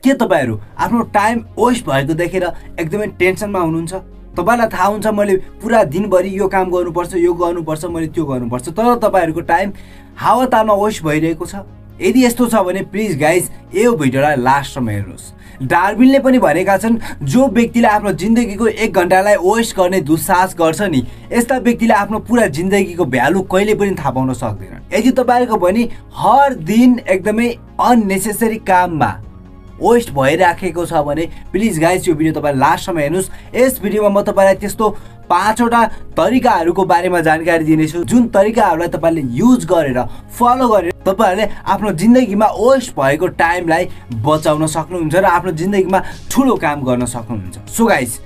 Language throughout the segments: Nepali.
के तपाईहरु आफ्नो टाइम वेस्ट भएको देखेर एकदमै टेन्सनमा हुनुहुन्छ? तपाईलाई थाहा हुन्छ मैले पुरा दिनभरि यो काम गर्नुपर्छ, यो गर्नुपर्छ, मैले त्यो गर्नुपर्छ, तर तपाईहरुको टाइम हावातालमा वेस्ट भइरहेको छ? यदि यस्तो छ भने प्लिज गाइज यो भिडियोलाई लास्टसम्म हेर्नुस्। डार्विनले पनि भनेका छन् जो व्यक्तिले आफ्नो जिन्दगीको 1 घण्टालाई वेस्ट गर्ने दुस्साहस गर्छ नि, यस्ता व्यक्तिले आफ्नो पुरा जिन्दगीको भ्यालु कहिले पनि थाहा पाउन सक्दैनन्। यदि तपाईहरुको पनि हर दिन एकदमै अननेसेसरी काममा वेस्ट भइराखेको छ भने प्लिज गाइज यो भिडियो तपाईले लास्टसम्म हेर्नुस्। यस भिडियोमा म तपाईलाई त्यस्तो 5 वटा तरिकाहरुको बारेमा जानकारी दिनेछु जुन तरिकाहरुलाई तपाईले युज गरेर फलो गरेर तपाईहरुले आफ्नो जिन्दगीमा वेस्ट भएको टाइमलाई बचाउन सक्नुहुन्छ र आफ्नो जिन्दगीमा ठूलो काम गर्न सक्नुहुन्छ। सो गाइज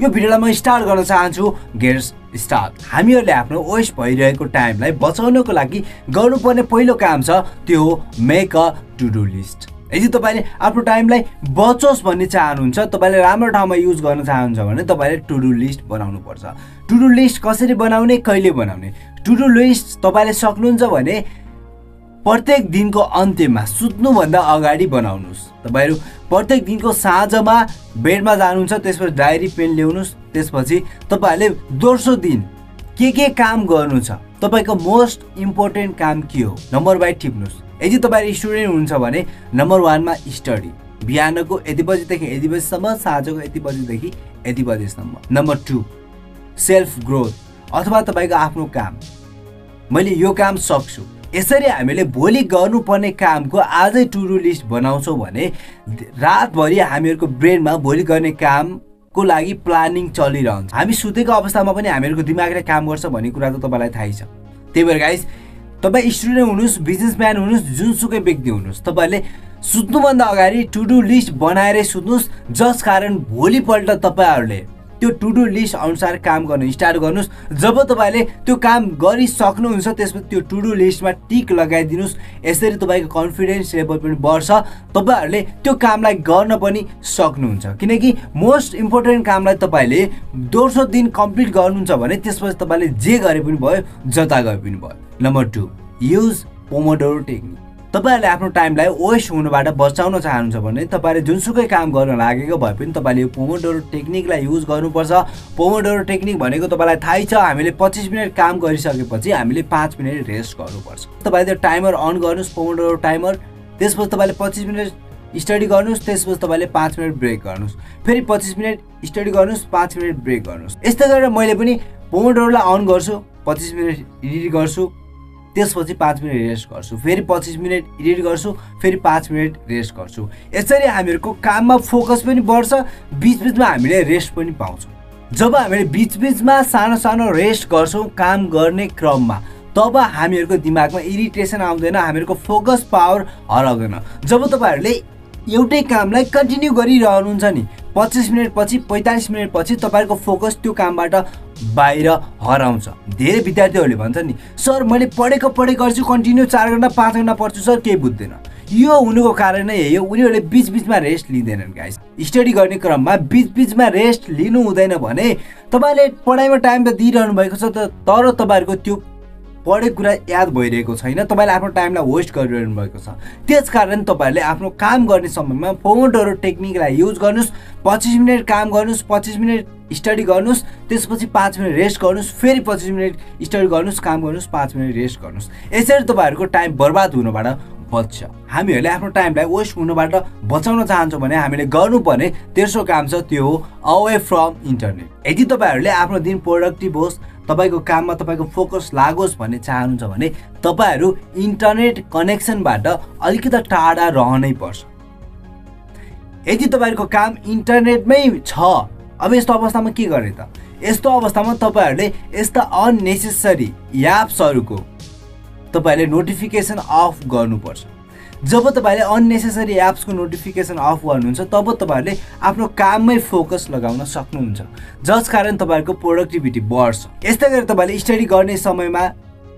यो भिडियोलाई म स्टार्ट गर्न चाहन्छु। Gets start. हामीहरुले आफ्नो वेस्ट भइरहेको टाइमलाई बचाउनको लागि गर्नुपर्ने पहिलो काम छ त्यो हो make a to do list. यदि तपाईले आफ्नो टाइमलाई बचोस् भन्ने चाहनुहुन्छ, तपाईले राम्रो ठाउँमा युज गर्न चाहनुहुन्छ भने तपाईले टु डु लिस्ट बनाउनु पर्छ। टु डु लिस्ट कसरी बनाउने, कहिले बनाउने? टु डु लिस्ट तपाईले सक्नुहुन्छ भने प्रत्येक दिनको अन्त्यमा सुत्नुभन्दा अगाडि बनाउनुस्। तपाईहरु प्रत्येक दिनको साँझमा बेडमा जानुहुन्छ, त्यसपछि डायरी पेन ल्याउनुस्, त्यसपछि तपाईहरुले दोस्रो दिन के काम गर्नु छ, तपाईको मोस्ट इम्पोर्टेन्ट काम के हो, नम्बर बाइ टिप्नुस्। यदि तपाईहरु स्टुडेन्ट हुनुहुन्छ भने नम्बर 1 मा स्टडी, बिहानको यति बजेदेखि यति बजेसम्म, साँझको यति बजेदेखि यति बजेसम्म। नम्बर 2 सेल्फ ग्रोथ अथवा तपाईको आफ्नो काम, मैले यो काम सक्छु। यसरी हामीले भोलि गर्नुपर्ने कामको आजै टु डु लिस्ट बनाउँछौं भने रातभरि हामीहरुको ब्रेनमा भोलि गर्ने कामको लागि प्लानिङ चलिरहन्छ। हामी सुतेको अवस्थामा पनि हामीहरुको दिमागले काम गर्छ भन्ने कुरा त तपाईलाई थाहै छ। त्यही भएर गाइस तपाई स्टुडेन्ट हुनुस्, बिजनेसम्यान हुनुस्, जुनसुकै व्यक्ति हुनुस्, तपाईले सुत्नुभन्दा अगाडि टु डु लिस्ट बनाएरै सुत्नुस्, जस कारण भोलिपल्ट तपाईहरुले त्यो टु डु लिस्ट अनुसार काम गर्न स्टार्ट गर्नुस्। जब तपाईले त्यो काम गरिसक्नुहुन्छ त्यसपछि त्यो टु डु लिस्टमा टिक लगाइदिनुस्। यसरी तपाईको कन्फिडेन्स लेभल पनि बढ्छ, तपाईहरुले त्यो कामलाई गर्न पनि सक्नुहुन्छ। किनकि मोस्ट इम्पोर्टेन्ट कामलाई तपाईले दोस्रो दिन कम्प्लिट गर्नुहुन्छ भने त्यसपछि तपाईले जे गरे पनि भयो, जता गए पनि भयो। Number 2 use Pomodoro technique. तपाईहरुले आफ्नो टाइमलाई वेस्ट हुनबाट बचाउन चाहनुहुन्छ भने तपाईले जुनसुकै काम गर्न लागेको भए पनि तपाईले यो पोमोडोरो टेक्निकलाई युज गर्नुपर्छ। पोमोडोरो टेक्निक भनेको तपाईलाई थाहै छ, हामीले 25 मिनेट काम गरिसकेपछि हामीले 5 मिनेट रेस्ट गर्नुपर्छ। तपाईले त्यो टाइमर अन गर्नुस्, पोमोडोरो टाइमर, त्यसपछि तपाईले 25 मिनेट स्टडी गर्नुस्, त्यसपछि तपाईले 5 मिनेट ब्रेक गर्नुस्, फेरि 25 मिनेट स्टडी गर्नुस्, 5 मिनेट ब्रेक गर्नुस्। यस्तै गरेर मैले पनि पोमोडोरोलाई अन गर्छु, 25 मिनेट एडिट गर्छु, त्यसपछि 5 मिनेट रेस्ट गर्छु, फेरि 25 मिनेट एडिट गर्छु, फेरि 5 मिनेट रेस्ट गर्छु। यसरी हामीहरुको काममा फोकस पनि बढ्छ, बीचबीचमा हामीले रेस्ट पनि पाउँछौं। जब हामीले बीचबीचमा सानो सानो रेस्ट गर्छौं काम गर्ने क्रममा, तब हामीहरुको दिमागमा इरिटेसन आउँदैन, हामीहरुको फोकस पावर हराउँदैन। जब तपाईहरुले एउटै कामलाई कन्टिन्यू गरिरहनुहुन्छ नि, 25 मिनेट पछि 45 मिनेट पछि तपाईको फोकस त्यो कामबाट बाहिर हराउँछ। धेरै विद्यार्थीहरूले भन्छन् नि सर मैले पढेको गर्छु, कन्टिन्यू 4 घण्टा 5 घण्टा पढ्छु सर, केही बुझ्दैन। यो हुनुको कारण नै यही हो, उनीहरूले बीचबीचमा रेस्ट लिँदैनन् गाइस। स्टडी गर्ने क्रममा बीचबीचमा रेस्ट लिनु हुँदैन भने तपाईले पढाइमा टाइम त दिइरहनु भएको छ, तर तपाईहरुको त्यो पढेको कुरा याद भइरहेको छैन, तपाईले आफ्नो टाइमलाई वेस्ट गरिरहनु भएको छ। त्यसकारण तपाईहरुले आफ्नो काम गर्ने समयमा पोमोडोरो टेक्निकलाई युज गर्नुस्। 25 मिनेट काम गर्नुस्, 25 मिनेट स्टडी गर्नुस्, त्यसपछि 5 मिनेट रेस्ट गर्नुस्, फेरि 25 मिनेट स्टडी गर्नुस्, काम गर्नुस्, 5 मिनेट रेस्ट गर्नुस्। यसरी तपाईहरुको टाइम बर्बाद हुनबाट बच्छ। हामीहरुले आफ्नो टाइमलाई वेस्ट हुनबाट बचाउन चाहन्छौं भने हामीले गर्नुपर्ने तेस्रो काम छ त्यो हो अवे फ्रम इन्टरनेट। यदि तपाईहरुले आफ्नो दिन प्रोडक्टिभ होस्, तपाईको काममा तपाईको फोकस लागोस् भन्ने चाहनुहुन्छ भने तपाईहरु इन्टरनेट कनेक्सनबाट अलिकति टाढा रहनै पर्छ। यदि तपाईहरुको काम इन्टरनेटमै छ, अब यस्तो अवस्थामा के गर्ने त? यस्तो अवस्थामा तपाईहरुले यस्ता अननेसेसरी एप्सहरुको तपाईले नोटिफिकेसन अफ गर्नुपर्छ। जब तपाईले अननेसेसरी एप्सको नोटिफिकेसन अफ गर्नुहुन्छ तब तपाईहरुले आफ्नो काममै फोकस लगाउन सक्नुहुन्छ, जस कारण तपाईहरुको प्रोडक्टिभिटी बढ्छ। यस्तै गरी तपाईले स्टडी गर्ने समयमा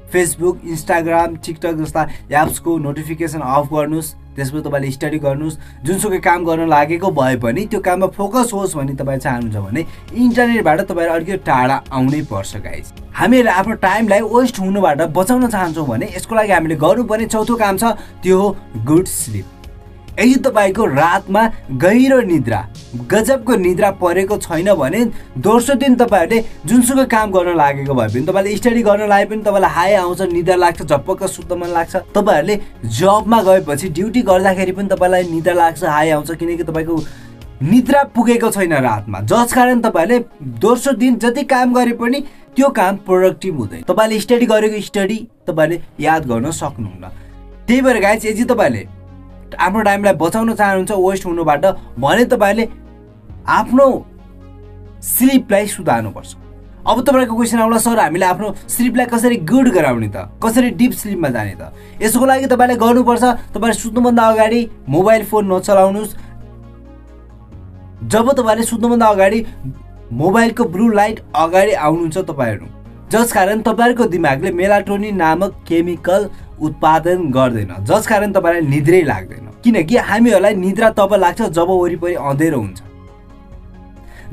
फेसबुक, इन्स्टाग्राम, टिकटक जस्ता एप्सको नोटिफिकेसन अफ गर्नुस्, त्यसपछि तपाईले स्टडी गर्नुस्। जुनसुकै काम गर्न लागेको भए पनि त्यो काममा फोकस होस् भन्ने तपाई चाहनुहुन्छ भने इन्टरनेटबाट तपाईहरु अलिकति टाढा आउनै पर्छ गाइस। हामीहरुले आफ्नो टाइमलाई वेस्ट हुनबाट बचाउन चाहन्छौं भने यसको लागि हामीले गर्नुपर्ने चौथो काम छ त्यो हो गुड स्लिप। यदि तपाईको रातमा गहिरो निद्रा गजबको निद्रा परेको छैन भने दोस्रो दिन तपाईहरुले जुनसुकै काम गर्न लागेको भए पनि तपाईले स्टडी गर्न लागे पनि तपाईलाई हाई आउँछ निद्रा लाग्छ झपक्क सुत्न मन लाग्छ तपाईहरुले जबमा गएपछि ड्युटी गर्दाखेरि पनि तपाईलाई निद्रा लाग्छ हाई आउँछ किनकि तपाईको निद्रा पुगेको छैन रातमा जसकारण तपाईहरुले दोस्रो दिन जति काम गरे पनि त्यो काम प्रोडक्टिभ हुँदैन तपाईले स्टडी गरेको स्टडी तपाईले याद गर्न सक्नुहुन्न त्यही भएर गाइस यदि तपाईले आफ्नो टाइमलाई बचाउन चाहनुहुन्छ वेस्ट हुनुबाट भने तपाईले आफ्नो स्लिपलाई सुधार्नुपर्छ अब तपाईको क्वेशन आउला सर हामीले आफ्नो स्लिपलाई कसरी गुड गराउने त कसरी डीप स्लिपमा जाने त यसको लागि तपाईले गर्नुपर्छ तपाईले सुत्नुभन्दा अगाडि मोबाइल फोन नचलाउनुस् जब तपाईले सुत्नुभन्दा अगाडि मोबाइलको ब्लू लाइट अगाडि आउनुहुन्छ तपाईहरु जसकारण तपाईहरुको दिमागले मेलाटोनिन नामक केमिकल उत्पादन गर्दैन जसकारण तपाईलाई निद्रै लाग्दैन किनकि हामीहरुलाई निद्रा तब लाग्छ जब वरिपरि अँधेरो हुन्छ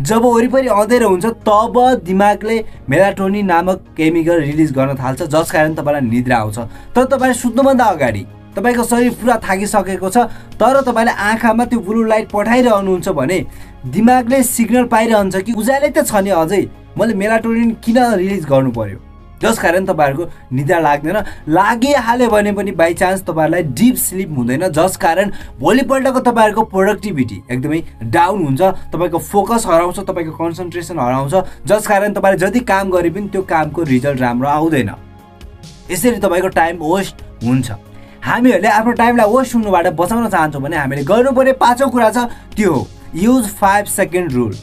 जब वरिपरि अँधेरो हुन्छ तब दिमागले मेलाटोनिन नामक केमिकल रिलिज गर्न थाल्छ जसकारण तपाईलाई निद्रा आउँछ तर तपाईले सुत्नुभन्दा अगाडि तपाईको शरीर पुरा थाकिसकेको छ तर तपाईले आँखामा त्यो ब्लू लाइट पठाइरहनुहुन्छ भने दिमागले सिग्नल पाइरहन्छ कि उज्यालै त छ नि अझै मैले मेलाटोनिन किन रिलिज गर्नु पर्यो जसकारण तपाईहरुको निद्रा लाग्दैन लागिहाल्यो भने पनि बाइ चान्स तपाईहरुलाई डीप स्लिप हुँदैन जसकारण भोलिपल्टको तपाईहरुको प्रोडक्टिभिटी एकदमै डाउन हुन्छ तपाईको फोकस हराउँछ तपाईको कन्सन्ट्रेसन हराउँछ जसकारण तपाईले जति काम गरे पनि त्यो कामको रिजल्ट राम्रो आउँदैन यसरी तपाईको टाइम वेस्ट हुन्छ हामीहरुले आफ्नो टाइमलाई वेस्ट हुनुबाट बचाउन चाहन्छौं भने हामीले गर्नुपर्ने पाँचौं कुरा छ त्यो हो युज 5 सेकेन्ड रुल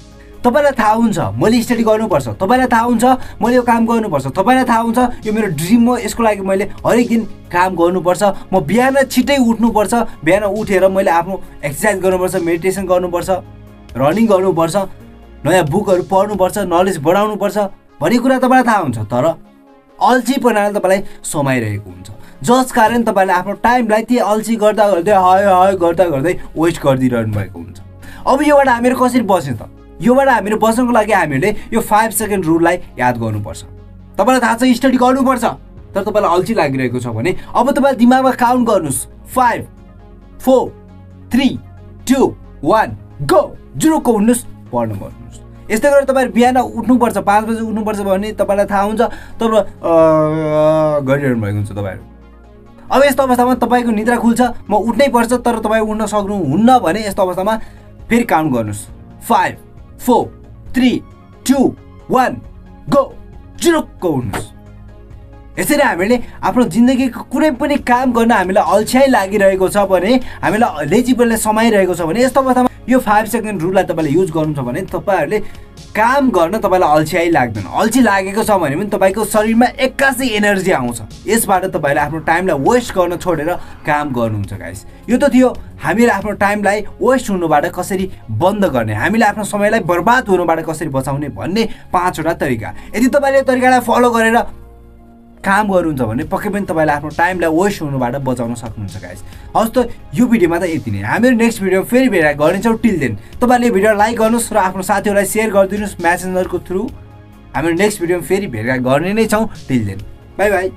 तपाईलाई थाहा हुन्छ मैले स्टडी गर्नुपर्छ तपाईलाई थाहा हुन्छ मैले यो काम गर्नुपर्छ तपाईलाई थाहा हुन्छ यो मेरो ड्रिम हो यसको लागि मैले हरेक दिन काम गर्नुपर्छ म बिहान छिटै उठ्नुपर्छ बिहान उठेर मैले आफ्नो एक्सरसाइज गर्नुपर्छ मेडिटेसन गर्नुपर्छ रनिङ गर्नुपर्छ नयाँ बुकहरु पढ्नुपर्छ नलेज बढाउनुपर्छ भन्ने कुरा तपाईलाई थाहा हुन्छ तर अल्छीपनाले तपाईलाई समाइरहेको हुन्छ जसकारण तपाईले आफ्नो टाइमलाई ती अल्छी गर्दा गर्दै हाय हाय गर्दा गर्दै वेस्ट गरिदिरहनु भएको हुन्छ अब योबाट हामीहरु कसरी बस्ने त योबाट हामीहरु बस्नको लागि हामीहरुले यो 5 सेकेन्ड रुललाई याद गर्नुपर्छ तपाईलाई थाहा छ स्टडी गर्नुपर्छ तर तपाईलाई अल्छी लागिरहेको छ भने अब तपाईले दिमागमा काउन्ट गर्नुस् 5 4 3 2 1 गो जुरो को हुनुस् पढ्न गर्नुस् यस्तै गरेर तपाईहरु बिहान उठ्नुपर्छ 5 बजे उठ्नुपर्छ भने तपाईलाई थाहा हुन्छ तब गरिरहनु भएको हुन्छ तपाईहरु अब यस्तो अवस्थामा तपाईको निद्रा खुल्छ म उठ्नै पर्छ तर तपाई उठ्न सक्नुहुन्न भने यस्तो अवस्थामा फेरि काउन्ट गर्नुस् 5 4 3 2 1 गो जुरो को हुनुस् यसरी हामीले आफ्नो जिन्दगीको कुनै पनि काम गर्न हामीलाई अल्छ्याइ लागिरहेको छ भने हामीलाई लेजिबलले समाइरहेको छ भने यस्तो अवस्थामा यो 5 सेकेन्ड रुललाई तपाईले युज गर्नु छ भने तपाईहरुले काम गर्न तपाईलाई अल्छ्याइ लाग्दैन अल्छी लागेको छ भने पनि तपाईको शरीरमा एक्कासी एनर्जी आउँछ यसबाट तपाईले आफ्नो टाइमलाई वेस्ट गर्न छोडेर काम गर्नुहुन्छ गाइस यो त थियो हामीले आफ्नो टाइमलाई वेस्ट हुनुबाट कसरी बन्द गर्ने हामीले आफ्नो समयलाई बर्बाद हुनुबाट कसरी बचाउने भन्ने 5 वटा तरिका यदि तपाईले यो तरिकालाई फलो गरेर काम गर्नुहुन्छ भने पक्कै पनि तपाईले आफ्नो टाइमलाई वेस्ट हुनुबाट बचाउन सक्नुहुन्छ गाइस हस् त यो भिडियोमा त यति नै हामी नेक्स्ट भिडियो फेरि भेट गर्नेछौं टिल देन तपाईले भिडियो लाइक गर्नुस् र आफ्नो साथीहरुलाई शेयर गरिदिनुस् मेसेन्जरको थ्रु हामी नेक्स्ट भिडियोमा फेरि भेट गर्ने नै छौं टिल देन बाइ बाइ